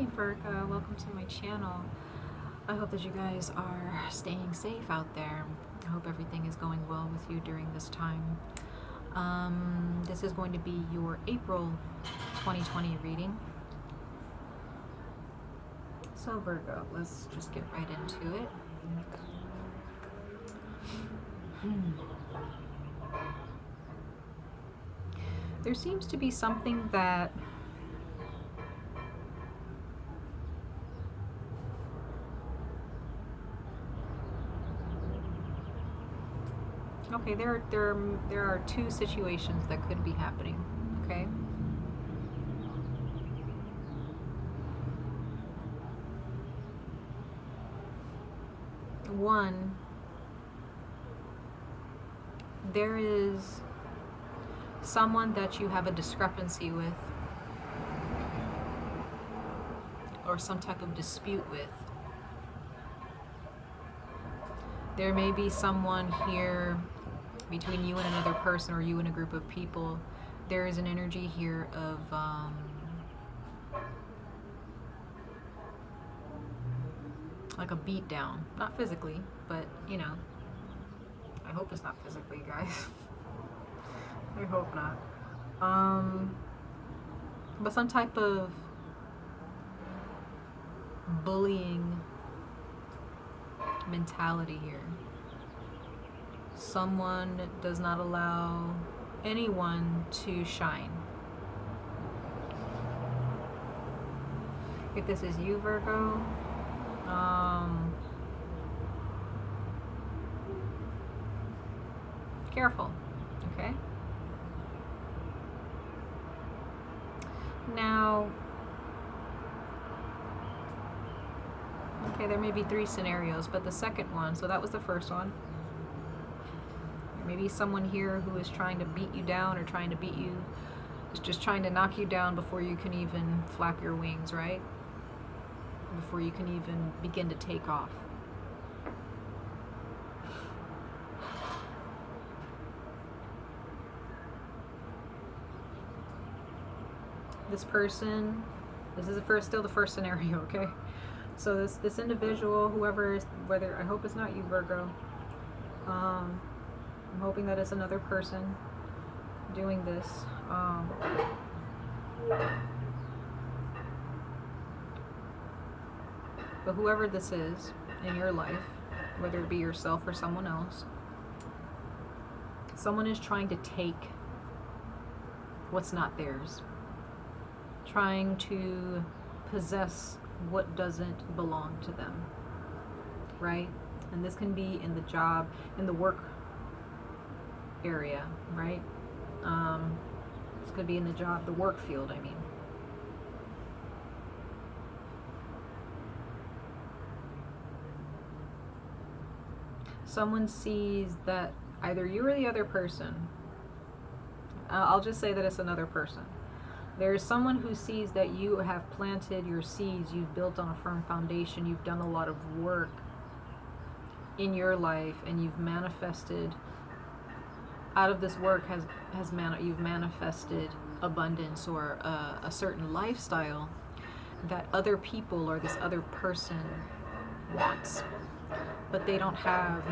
Hey Virgo, welcome to my channel. I hope that you guys are staying safe out there. I hope everything is going well with you during this time. This is going to be your April 2020 reading. So Virgo, let's just get right into it. There seems to be something that there are two situations that could be happening, okay? One, there is someone that you have a discrepancy with or some type of dispute with. There may be someone here between you and another person, or you and a group of people. There is an energy here of like a beat down. Not physically, but you know, I hope it's not physically, guys. I hope not. But some type of bullying mentality here. Someone does not allow anyone to shine. If this is you, Virgo, careful, okay? Now, okay, there may be three scenarios, but the second one, so that was the first one. Maybe someone here who is trying to beat you down or trying to beat you, is just trying to knock you down before you can even flap your wings, right? Before you can even begin to take off. This person, this is still the first scenario, okay? So this individual, whoever is, whether, I hope it's not you, Virgo. I'm hoping that it's another person doing this. But whoever this is in your life, whether it be yourself or someone else, someone is trying to take what's not theirs. Trying to possess what doesn't belong to them, right? And this can be in the job, in the work area, right? This could be in the job, the work field, I mean. Someone sees that either you or the other person, I'll just say that it's another person. There's someone who sees that you have planted your seeds, you've built on a firm foundation, you've done a lot of work in your life, and you've manifested, out of this work you've manifested abundance or a certain lifestyle that other people or this other person wants. But they don't have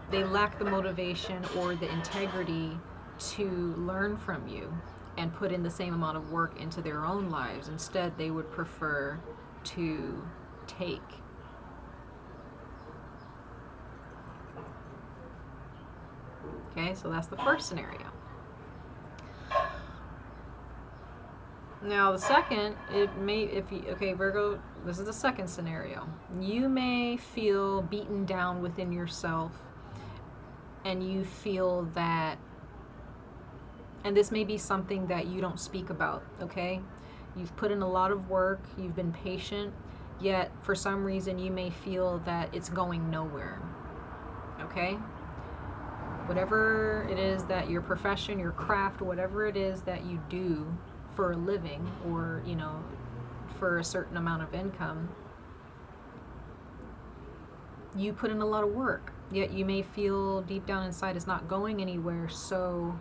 they lack the motivation or the integrity to learn from you and put in the same amount of work into their own lives. Instead, they would prefer to take. Okay, so that's the first scenario. Now the second, okay, Virgo, this is the second scenario. You may feel beaten down within yourself, and you feel that, and this may be something that you don't speak about, okay? You've put in a lot of work, you've been patient, yet for some reason you may feel that it's going nowhere, okay? Whatever it is that your profession, your craft, whatever it is that you do for a living, or, you know, for a certain amount of income, you put in a lot of work, yet you may feel deep down inside it's not going anywhere. So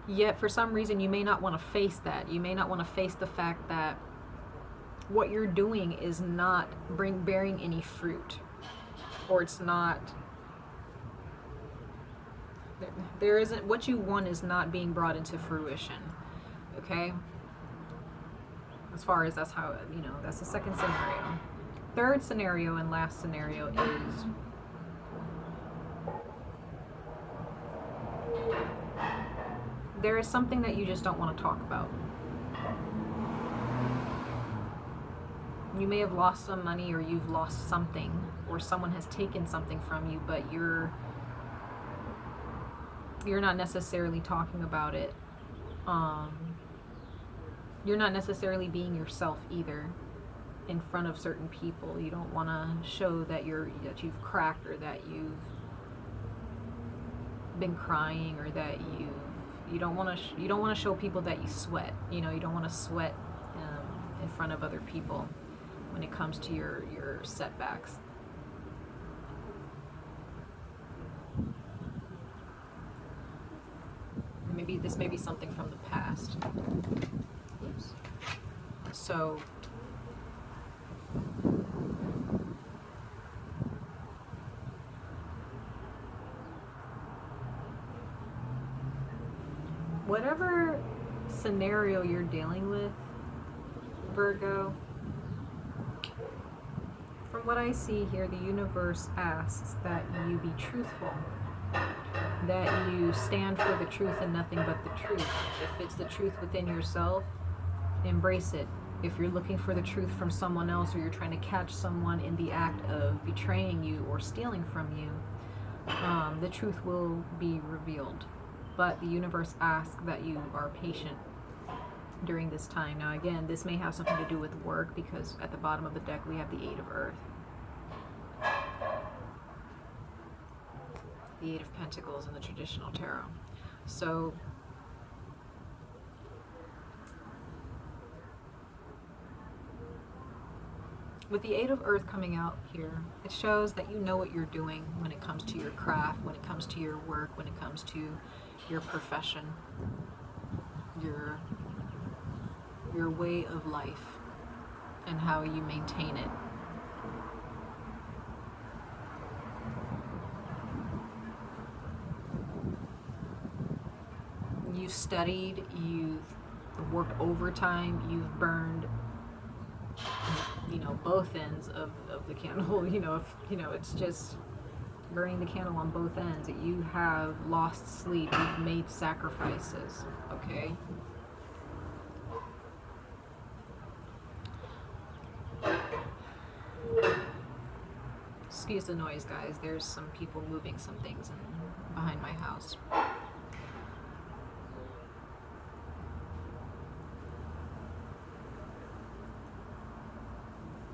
yet for some reason you may not want to face that. You may not want to face the fact that what you're doing is not bearing any fruit, or it's not, there isn't, what you want is not being brought into fruition, okay? As far as that's how, you know, that's the second scenario. Third scenario and last scenario is there is something that you just don't want to talk about. You may have lost some money, or you've lost something, or someone has taken something from you, but you're not necessarily talking about it. You're not necessarily being yourself either in front of certain people. You don't want to show that you've cracked, or that you've been crying, or that you don't want to show people that you sweat. You know, you don't want to sweat in front of other people when it comes to your setbacks. Maybe this may be something from the past. Oops. So whatever scenario you're dealing with, Virgo, from what I see here, the universe asks that you be truthful, that you stand for the truth and nothing but the truth. If it's the truth within yourself, embrace it. If you're looking for the truth from someone else, or you're trying to catch someone in the act of betraying you or stealing from you, the truth will be revealed. But the universe asks that you are patient during this time. Now again, this may have something to do with work, because at the bottom of the deck we have the Eight of Earth. The Eight of Pentacles in the traditional tarot. So with the Eight of Earth coming out here, it shows that you know what you're doing when it comes to your craft, when it comes to your work, when it comes to your profession, your way of life, and how you maintain it. You've studied, you've worked overtime, you've burned, you know, both ends of the candle. It's just burning the candle on both ends. You have lost sleep, you've made sacrifices, okay? Excuse the noise, guys. There's some people moving some things behind my house.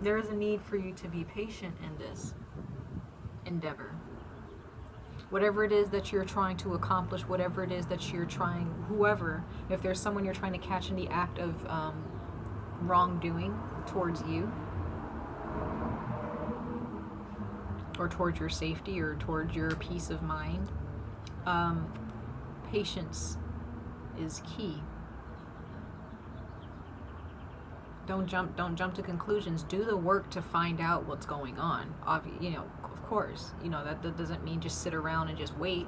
There is a need for you to be patient in this endeavor. Whatever it is that you're trying to accomplish, whatever it is that you're trying, whoever, if there's someone you're trying to catch in the act of wrongdoing towards you, or towards your safety, or towards your peace of mind, patience is key. Don't jump to conclusions. Do the work to find out what's going on. Of course, that doesn't mean just sit around and just wait.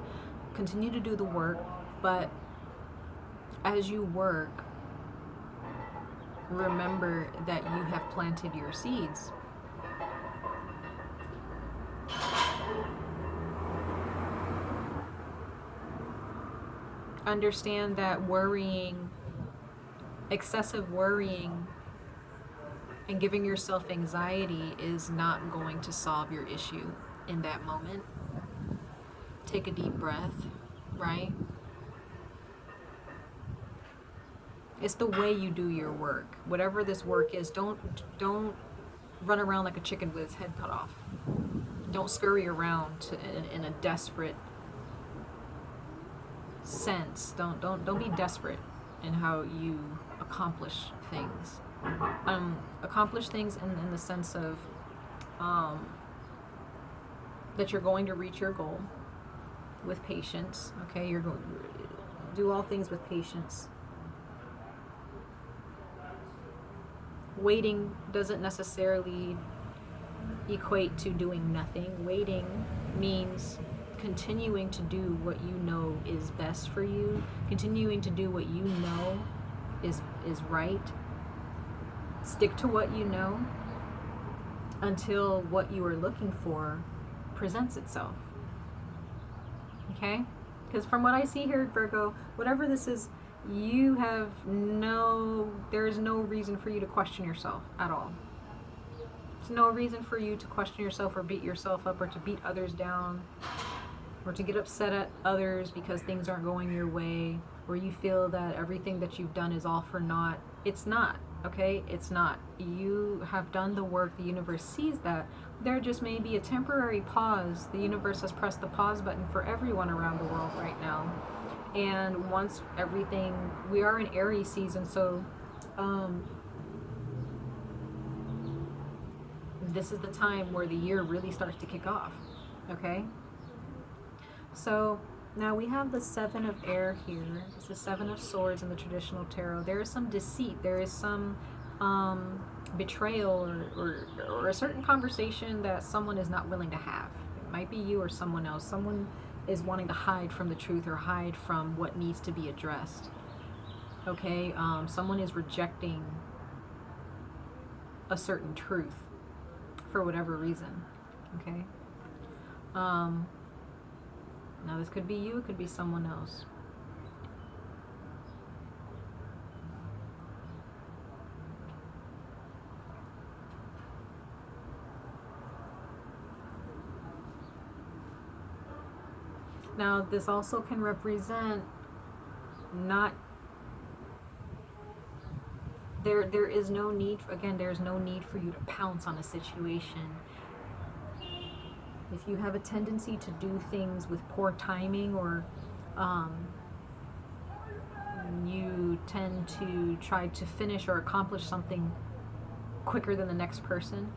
Continue to do the work, but as you work, remember that you have planted your seeds. Understand that excessive worrying and giving yourself anxiety is not going to solve your issue in that moment. Take a deep breath, right? It's the way you do your work. Whatever this work is, don't run around like a chicken with its head cut off. Don't scurry around in a desperate sense. Don't be desperate in how you accomplish things. Accomplish things in the sense of that you're going to reach your goal with patience. Okay, you're going to do all things with patience. Waiting doesn't necessarily equate to doing nothing. Waiting means continuing to do what you know is best for you, continuing to do what you know is right. Stick to what you know until what you are looking for presents itself. Okay? Because from what I see here, Virgo, whatever this is, you have there is no reason for you to question yourself at all. There's no reason for you to question yourself or beat yourself up or to beat others down or to get upset at others because things aren't going your way or you feel that everything that you've done is all for naught. It's not, okay? It's not. You have done the work. The universe sees that. There just may be a temporary pause. The universe has pressed the pause button for everyone around the world right now. And once everything, we are in Aries season, so this is the time where the year really starts to kick off, okay? So now we have the Seven of Air here. It's the Seven of Swords in the traditional tarot. There is some deceit. There is some betrayal or a certain conversation that someone is not willing to have. It might be you or someone else. Someone is wanting to hide from the truth or hide from what needs to be addressed. Okay? Someone is rejecting a certain truth for whatever reason. Okay? Now this could be you, it could be someone else. Now this also can represent there is no need, again, there's no need for you to pounce on a situation. If you have a tendency to do things with poor timing or you tend to try to finish or accomplish something quicker than the next person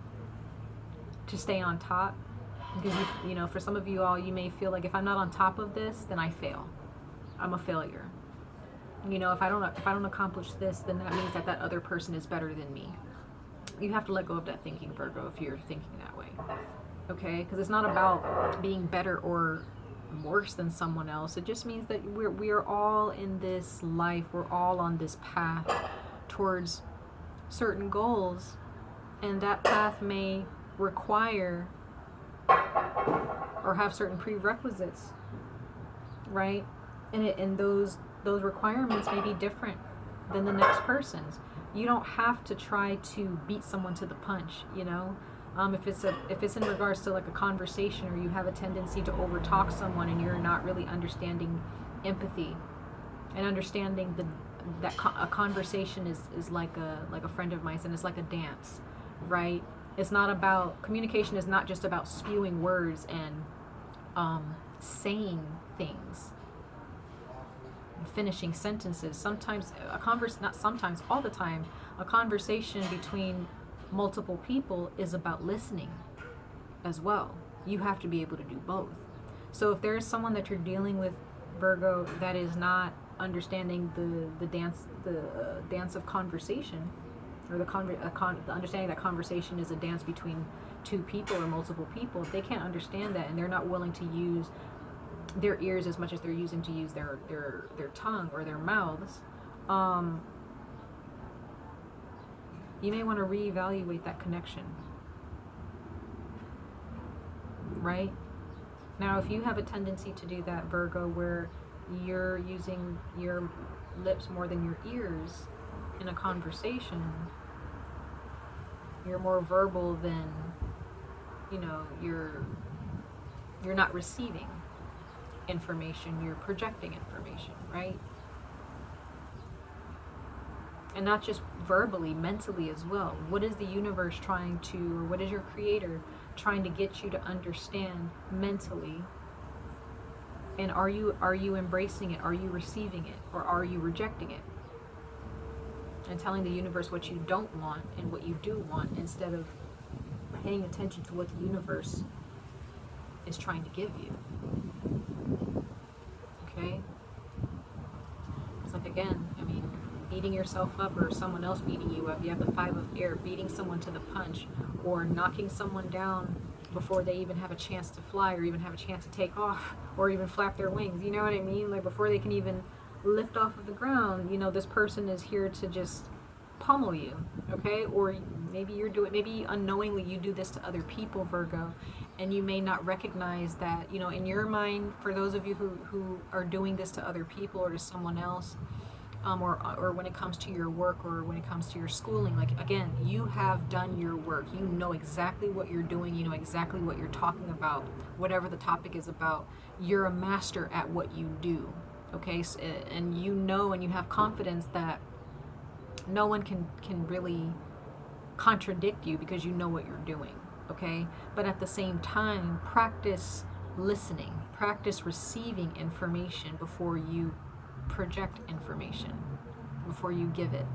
to stay on top, because you know, for some of you all, you may feel like if I'm not on top of this, then I fail. I'm a failure. You know, if I don't accomplish this, then that means that other person is better than me. You have to let go of that thinking, Virgo, if you're thinking that way. Okay? Because it's not about being better or worse than someone else. It just means that we are all in this life. We're all on this path towards certain goals, and that path may require or have certain prerequisites, right? And those requirements may be different than the next person's. You don't have to try to beat someone to the punch, you know. If it's in regards to like a conversation, or you have a tendency to overtalk someone and you're not really understanding empathy and understanding that a conversation is like a friend of mine said, it's like a dance, right? It's not about, communication is not just about spewing words and saying things, finishing sentences. Sometimes not sometimes, all the time, a conversation between multiple people is about listening as well. You have to be able to do both. So if there is someone that you're dealing with, Virgo, that is not understanding the dance of conversation, or the understanding that conversation is a dance between two people or multiple people, if they can't understand that and they're not willing to use their ears as much as they're using to use their tongue or their mouths, you may want to reevaluate that connection, right? Now, if you have a tendency to do that, Virgo, where you're using your lips more than your ears in a conversation, you're more verbal than, you know, you're not receiving information, you're projecting information, right? And not just verbally, mentally as well. What is the universe trying to, or what is your creator trying to get you to understand mentally? And are you embracing it? Are you receiving it? Or are you rejecting it? And telling the universe what you don't want and what you do want, instead of paying attention to what the universe is trying to give you. Okay? It's like, again, I mean, beating yourself up or someone else beating you up. You have the 5 of air, beating someone to the punch, or knocking someone down before they even have a chance to fly or even have a chance to take off or even flap their wings. You know what I mean? Like before they can even lift off of the ground, you know, this person is here to just pummel you, okay? Or maybe maybe unknowingly you do this to other people, Virgo, and you may not recognize that, you know, in your mind, for those of you who are doing this to other people or to someone else, or when it comes to your work or when it comes to your schooling, like again, you have done your work. You know exactly what you're doing. You know exactly what you're talking about, whatever the topic is about. You're a master at what you do, okay? So, and you know, and you have confidence that no one can really contradict you because you know what you're doing, okay? But at the same time, practice listening, practice receiving information before you project information, before you give it,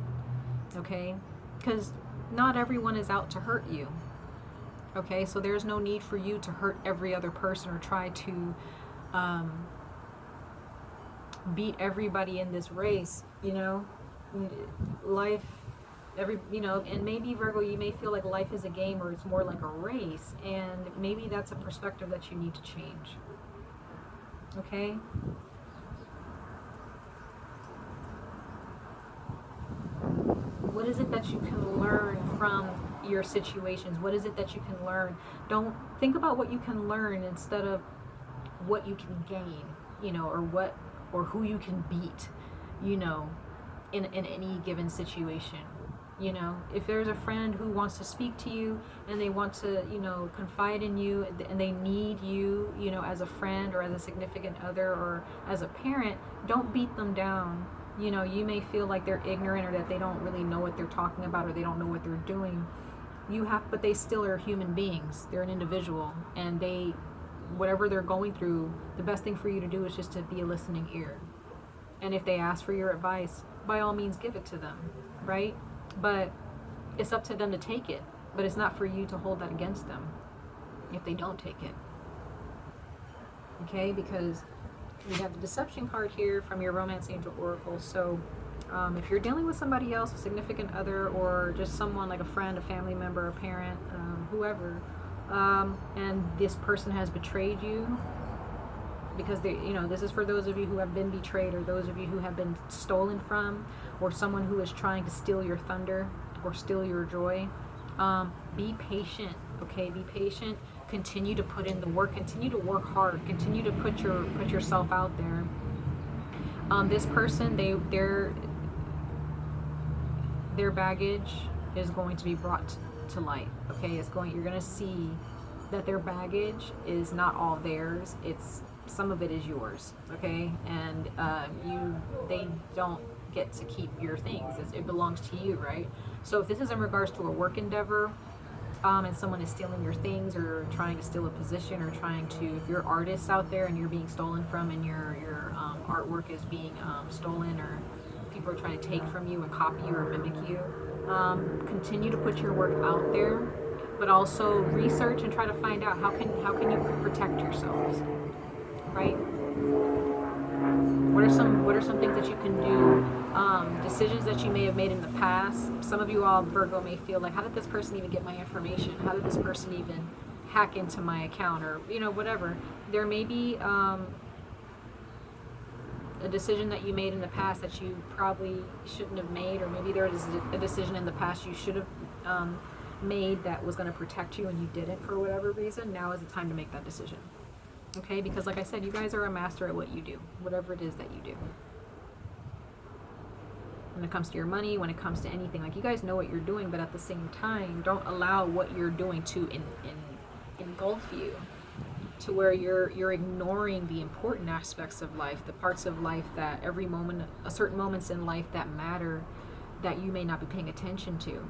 okay? Because not everyone is out to hurt you, okay? So there's no need for you to hurt every other person or try to beat everybody in this race, you know? Life, you know, and maybe Virgo, you may feel like life is a game or it's more like a race, and maybe that's a perspective that you need to change, okay? What is it that you can learn from your situations? What is it that you can learn? Don't think about what you can learn instead of what you can gain, you know, or who you can beat, you know, in any given situation. You know, if there's a friend who wants to speak to you and they want to, you know, confide in you and they need you, you know, as a friend or as a significant other or as a parent, don't beat them down. You know, you may feel like they're ignorant or that they don't really know what they're talking about or they don't know what they're doing. But they still are human beings. They're an individual, and whatever they're going through, the best thing for you to do is just to be a listening ear. And if they ask for your advice, by all means give it to them, right? But it's up to them to take it. But it's not for you to hold that against them if they don't take it. Okay, because we have the deception card here from your romance angel oracle. So if you're dealing with somebody else, a significant other, or just someone like a friend, a family member, a parent, whoever, and this person has betrayed you, because they, you know, this is for those of you who have been betrayed, or those of you who have been stolen from, or someone who is trying to steal your thunder or steal your joy. Be patient, okay? Be patient. Continue to put in the work. Continue to work hard. Continue to put yourself out there. This person, their baggage is going to be brought to light. Okay, you're going to see that their baggage is not all theirs. Some of it is yours. Okay, and they don't get to keep your things. It belongs to you, right? So if this is in regards to a work endeavor, and someone is stealing your things or trying to steal a position or if you're artists out there and you're being stolen from and your artwork is being stolen, or people are trying to take from you and copy you or mimic you, continue to put your work out there, but also research and try to find out how can you protect yourselves, right? What are some things that you can do? Decisions that you may have made in the past. Some of you all, Virgo, may feel like, how did this person even get my information? How did this person even hack into my account? Or, you know, whatever. There may be a decision that you made in the past that you probably shouldn't have made, or maybe there is a decision in the past you should have made that was going to protect you and you didn't for whatever reason. Now is the time to make that decision. Okay, because like I said, you guys are a master at what you do, whatever it is that you do. When it comes to your money, when it comes to anything, like, you guys know what you're doing, but at the same time, don't allow what you're doing to engulf you, to where you're ignoring the important aspects of life, the parts of life that every moment, certain moments in life that matter, that you may not be paying attention to.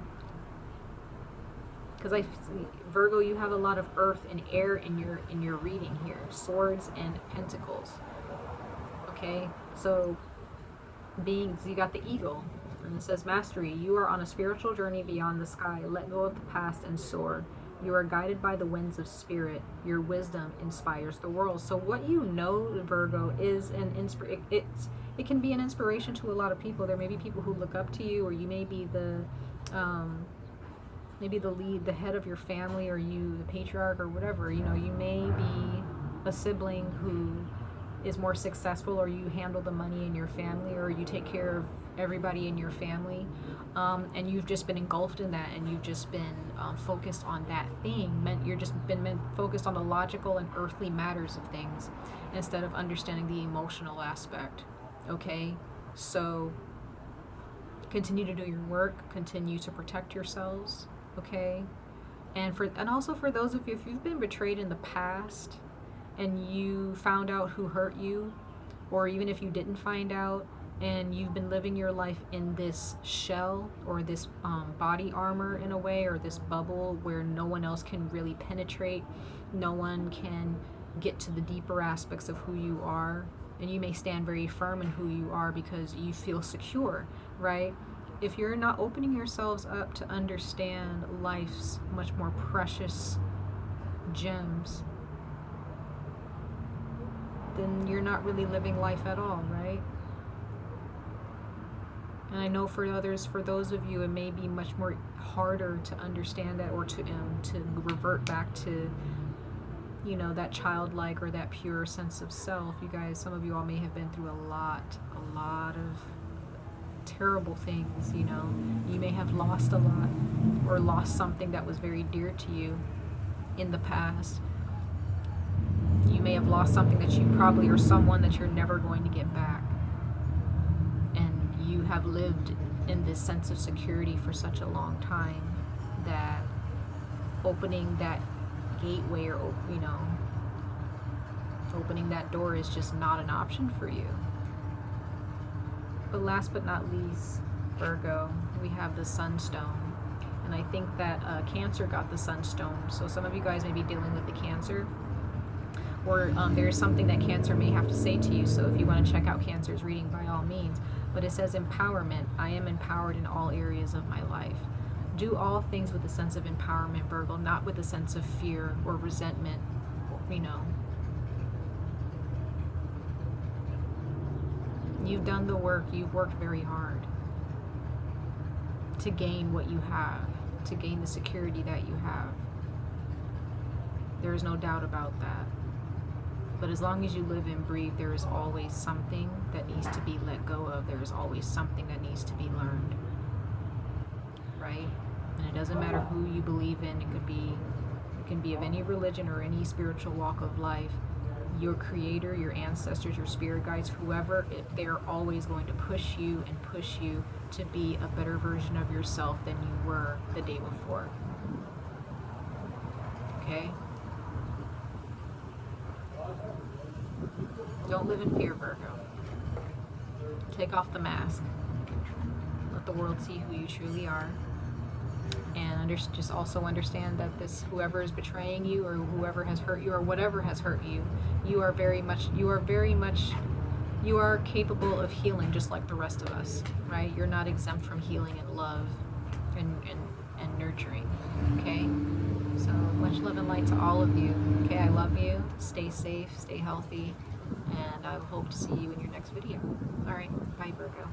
Because Virgo, you have a lot of earth and air in your reading here. Swords and pentacles. Okay, so you got the eagle, and it says mastery. You are on a spiritual journey beyond the sky. Let go of the past and soar. You are guided by the winds of spirit. Your wisdom inspires the world. So what you know, Virgo, is it can be an inspiration to a lot of people. There may be people who look up to you, or you may be the maybe the lead, the head of your family, or you, the patriarch, or whatever. You know, you may be a sibling who is more successful, or you handle the money in your family, or you take care of everybody in your family, and you've just been engulfed in that, and you've just been focused on that thing. You're just been focused on the logical and earthly matters of things instead of understanding the emotional aspect. Okay, so continue to do your work, continue to protect yourselves. Okay, and also for those of you, if you've been betrayed in the past and you found out who hurt you, or even if you didn't find out, and you've been living your life in this shell, or this body armor in a way, or this bubble where no one else can really penetrate, no one can get to the deeper aspects of who you are, and you may stand very firm in who you are because you feel secure, right? If you're not opening yourselves up to understand life's much more precious gems, then you're not really living life at all, right? And I know for others, for those of you, it may be much more harder to understand that, or to revert back to, you know, that childlike or that pure sense of self. You guys, some of you all may have been through a lot of terrible things, you know. You may have lost a lot, or lost something that was very dear to you in the past. You may have lost something that you probably, or someone that you're never going to get back. And you have lived in this sense of security for such a long time that opening that gateway, or, you know, opening that door is just not an option for you. But last but not least, Virgo, we have the Sunstone. And I think that Cancer got the Sunstone. So some of you guys may be dealing with the Cancer, or there's something that Cancer may have to say to you. So if you want to check out Cancer's reading, by all means. But it says empowerment. I am empowered in all areas of my life. Do all things with a sense of empowerment, Virgo, not with a sense of fear or resentment, you know. You've done the work. You've worked very hard to gain what you have, to gain the security that you have. There is no doubt about that. But as long as you live and breathe, there is always something that needs to be let go of. There is always something that needs to be learned, right? And it doesn't matter who you believe in. It can be of any religion or any spiritual walk of life. Your creator, your ancestors, your spirit guides, whoever, they're always going to push you to be a better version of yourself than you were the day before. Okay? Don't live in fear, Virgo. Take off the mask. Let the world see who you truly are. And just also understand that whoever is betraying you, or whoever has hurt you, or whatever has hurt you, you are capable of healing just like the rest of us, right? You're not exempt from healing and love and nurturing, okay? So much love and light to all of you, okay? I love you. Stay safe, stay healthy, and I hope to see you in your next video. All right, bye, Virgo.